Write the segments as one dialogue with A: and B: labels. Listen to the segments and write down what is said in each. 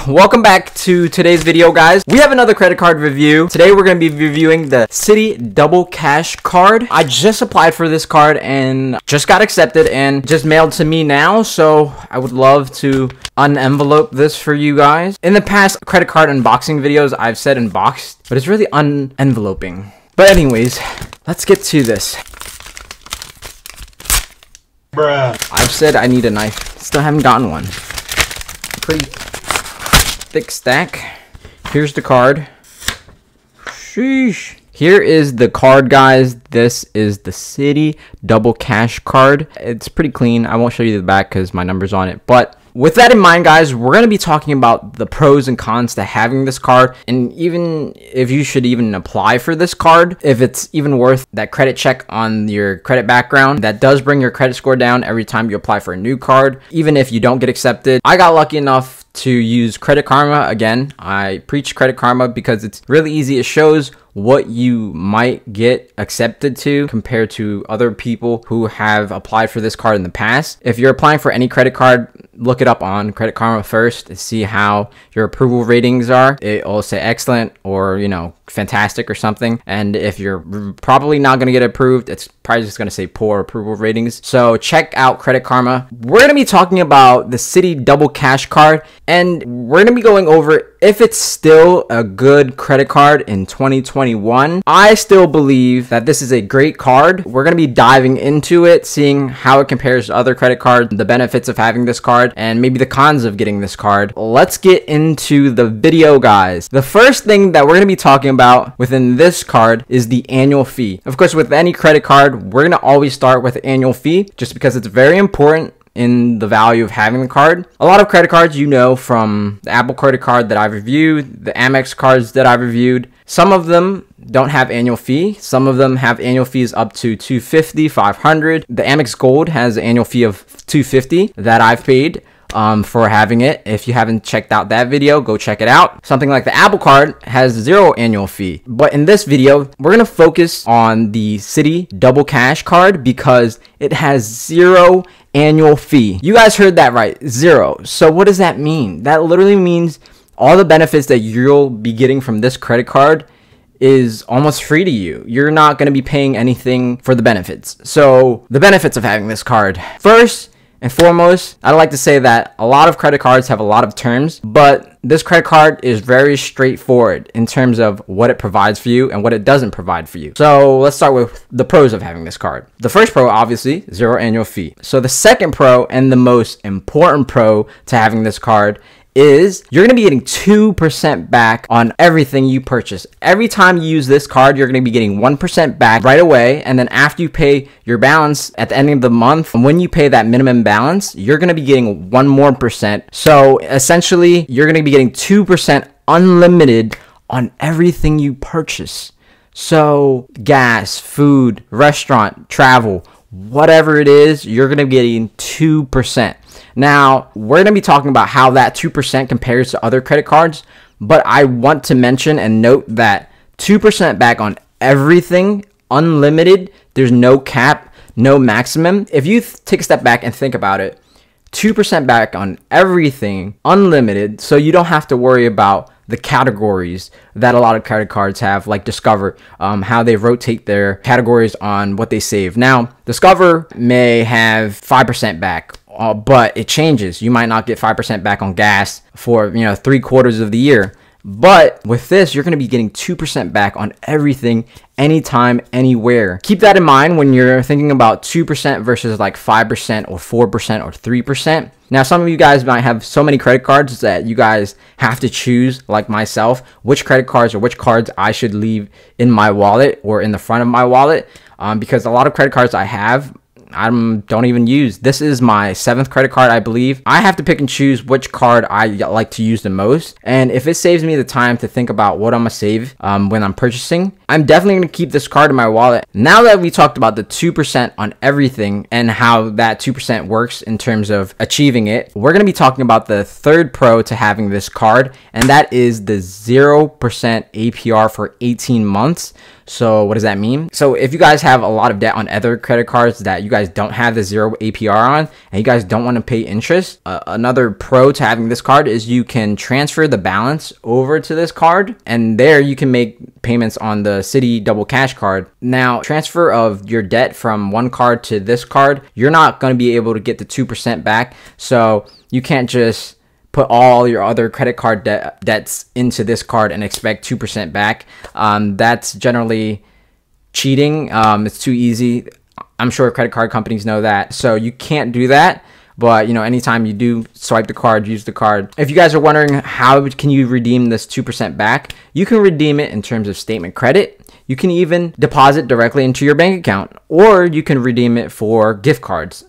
A: Welcome back to today's video, guys. We have another credit card review. Today we're going to be reviewing the Citi Double Cash card. I just applied for this card and just got accepted and just mailed to me now, so I would love to unenvelope this for you guys. In the past credit card unboxing videos, I've said unboxed, but it's really unenveloping. But anyways, let's get to this.
B: Bruh.
A: I've said I need a knife. Still haven't gotten one. Pretty thick stack. Here's the card. Sheesh. Here is the card, guys. This is the Citi Double Cash card. It's pretty clean. I won't show you the back because my number's on it. But with that in mind, guys, we're going to be talking about the pros and cons to having this card, and even if you should even apply for this card, if it's even worth that credit check on your credit background. That does bring your credit score down every time you apply for a new card, even if you don't get accepted. I got lucky enough to use Credit Karma. Again, I preach Credit Karma because it's really easy. It shows what you might get accepted to compared to other people who have applied for this card in the past. If you're applying for any credit card, look it up on Credit Karma first to see how your approval ratings are. It'll say excellent or, you know, fantastic or something. And if you're probably not going to get approved, it's probably just going to say poor approval ratings. So check out Credit Karma. We're going to be talking about the Citi Double Cash card, and we're going to be going over if it's still a good credit card in 2021. I still believe that this is a great card. We're going to be diving into it, seeing how it compares to other credit cards, the benefits of having this card, and maybe the cons of getting this card. Let's get into the video, guys. The first thing that we're going to be talking about within this card is the annual fee. Of course, with any credit card, we're going to always start with the annual fee just because it's very important in the value of having the card. A lot of credit cards, you know, from the Apple credit card that I've reviewed, the Amex cards that I've reviewed, some of them don't have annual fee. Some of them have annual fees up to $250, $500. The Amex Gold has an annual fee of $250 that I've paid for having it. If you haven't checked out that video, go check it out. Something like the Apple card has zero annual fee. But in this video, we're going to focus on the Citi Double Cash card because it has zero annual fee. You guys heard that right, zero. So what does that mean? That literally means all the benefits that you'll be getting from this credit card is almost free to you. You're not going to be paying anything for the benefits. So the benefits of having this card. First and foremost, I'd like to say that a lot of credit cards have a lot of terms, but this credit card is very straightforward in terms of what it provides for you and what it doesn't provide for you. So let's start with the pros of having this card. The first pro, obviously, zero annual fee. So the second pro and the most important pro to having this card is you're going to be getting 2% back on everything you purchase. Every time you use this card, you're going to be getting 1% back right away. And then after you pay your balance at the end of the month, when you pay that minimum balance, you're going to be getting 1% more. So essentially, you're going to be getting 2% unlimited on everything you purchase. So gas, food, restaurant, travel, whatever it is, you're going to be getting 2%. Now, we're going to be talking about how that 2% compares to other credit cards, but I want to mention and note that 2% back on everything, unlimited, there's no cap, no maximum. If you take a step back and think about it, 2% back on everything, unlimited, so you don't have to worry about the categories that a lot of credit cards have, like Discover, how they rotate their categories on what they save. Now, Discover may have 5% back, but it changes. You might not get 5% back on gas for, 3/4 of the year. But with this, you're going to be getting 2% back on everything, anytime, anywhere. Keep that in mind when you're thinking about 2% versus like 5% or 4% or 3%. Now, some of you guys might have so many credit cards that you guys have to choose, like myself, which credit cards or which cards I should leave in my wallet or in the front of my wallet, because a lot of credit cards I have, I don't even use. This is my 7th credit card, I believe. I have to pick and choose which card I like to use the most. And if it saves me the time to think about what I'm going to save when I'm purchasing, I'm definitely going to keep this card in my wallet. Now that we talked about the 2% on everything and how that 2% works in terms of achieving it, we're going to be talking about the third pro to having this card, and that is the 0% APR for 18 months. So what does that mean? So if you guys have a lot of debt on other credit cards that you guys don't have the 0 APR on, and you guys don't want to pay interest, another pro to having this card is you can transfer the balance over to this card, and there you can make payments on the Citi Double Cash card. Now, transfer of your debt from one card to this card, you're not going to be able to get the 2% back. So you can't just put all your other credit card debts into this card and expect 2% back. That's generally cheating. It's too easy. I'm sure credit card companies know that. So you can't do that. But, you know, anytime you do swipe the card, use the card. If you guys are wondering how can you redeem this 2% back, you can redeem it in terms of statement credit. You can even deposit directly into your bank account, or you can redeem it for gift cards.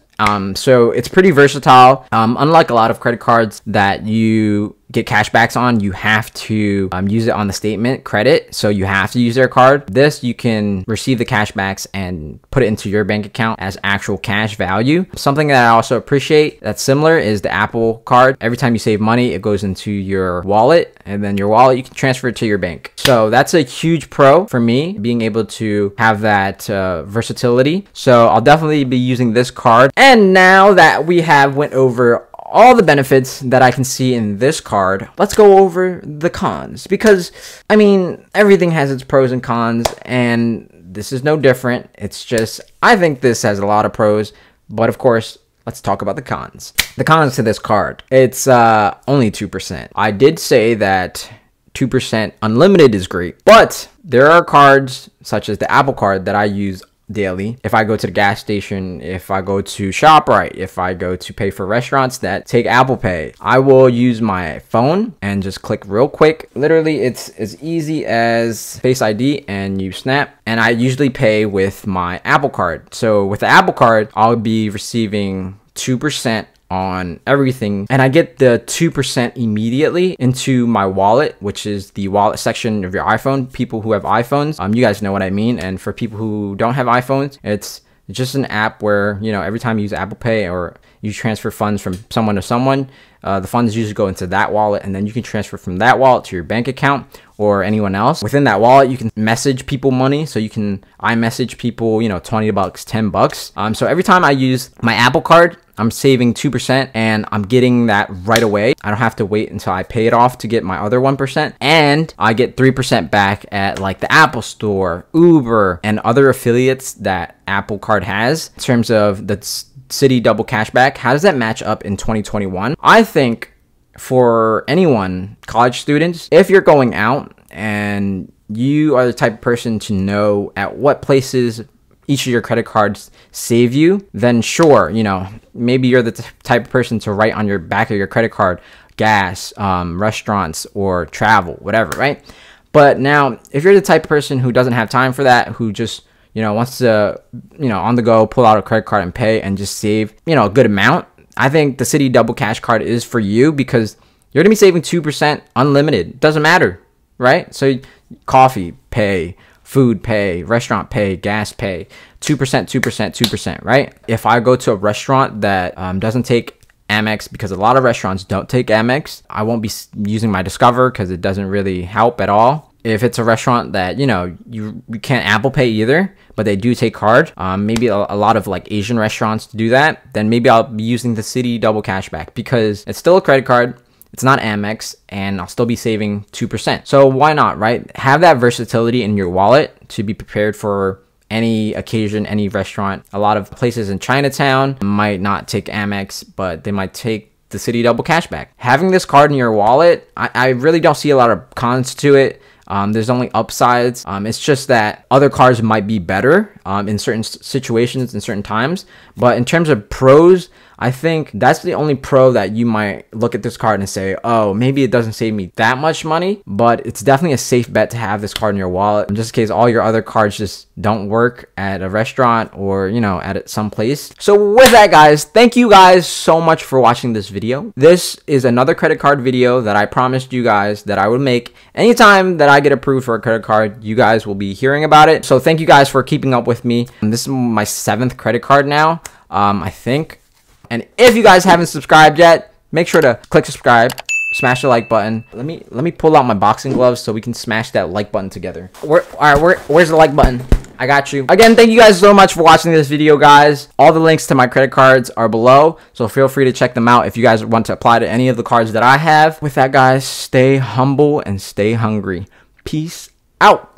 A: So it's pretty versatile. Unlike a lot of credit cards that you get cashbacks on, you have to use it on the statement credit. So you have to use their card. This, you can receive the cashbacks and put it into your bank account as actual cash value. Something that I also appreciate that's similar is the Apple card. Every time you save money, it goes into your wallet, and then your wallet, you can transfer it to your bank. So that's a huge pro for me, being able to have that versatility. So I'll definitely be using this card. And now that we have went over all the benefits that I can see in this card, let's go over the cons, because I mean, everything has its pros and cons, and this is no different. It's just, I think this has a lot of pros, but of course, let's talk about the cons. The cons to this card, it's only 2%. I did say that 2% unlimited is great, but there are cards such as the Apple card that I use daily. If I go to the gas station, if I go to ShopRite, if I go to pay for restaurants that take Apple Pay, I will use my phone and just click real quick. Literally, it's as easy as Face ID and you snap. And I usually pay with my Apple card. So with the Apple card, I'll be receiving 2% on everything, and I get the 2% immediately into my wallet, which is the wallet section of your iPhone. People who have iPhones, you guys know what I mean. And for people who don't have iPhones, it's just an app where, you know, every time you use Apple Pay or you transfer funds from someone to someone, the funds usually go into that wallet, and then you can transfer from that wallet to your bank account or anyone else. Within that wallet, you can message people money. So you can iMessage people, you know, $20, $10. So every time I use my Apple card, I'm saving 2%, and I'm getting that right away. I don't have to wait until I pay it off to get my other 1%. And I get 3% back at like the Apple Store, Uber, and other affiliates that Apple card has. In terms of the Citi Double Cashback, how does that match up in 2021? I think for anyone, college students, if you're going out and you are the type of person to know at what places each of your credit cards save you, then sure, you know, maybe you're the type of person to write on your back of your credit card gas, restaurants, or travel, whatever, right? But now, if you're the type of person who doesn't have time for that, who just, you know, wants to, you know, on the go, pull out a credit card and pay and just save, you know, a good amount, I think the Citi Double Cash card is for you, because you're gonna be saving 2% unlimited. Doesn't matter, right? So coffee, pay, food pay, restaurant pay, gas pay, 2%, 2%, right? If I go to a restaurant that doesn't take Amex, because a lot of restaurants don't take Amex, I won't be using my Discover because it doesn't really help at all. If it's a restaurant that, you know, you can't Apple Pay either, but they do take card, maybe a lot of like Asian restaurants do that, then maybe I'll be using the Citi Double Cashback, because it's still a credit card. It's not Amex, and I'll still be saving 2%. So why not, right? Have that versatility in your wallet to be prepared for any occasion, any restaurant. A lot of places in Chinatown might not take Amex, but they might take the Citi Double Cashback. Having this card in your wallet, I really don't see a lot of cons to it. There's only upsides. It's just that other cards might be better in certain situations, in certain times. But in terms of pros, I think that's the only pro that you might look at this card and say, oh, maybe it doesn't save me that much money, but it's definitely a safe bet to have this card in your wallet, just in case all your other cards just don't work at a restaurant or, you know, at some place. So with that, guys, thank you guys so much for watching this video. This is another credit card video that I promised you guys that I would make. Anytime that I get approved for a credit card, you guys will be hearing about it. So thank you guys for keeping up with me. This is my 7th credit card now, I think. And if you guys haven't subscribed yet, make sure to click subscribe Smash the like button. Let me pull out my boxing gloves so we can smash that like button together. Where's the like button? I got you. Again, thank you guys so much for watching this video, guys. All the links to my credit cards are below, so feel free to check them out if you guys want to apply to any of the cards that I have. With that, guys, stay humble and stay hungry. Peace out.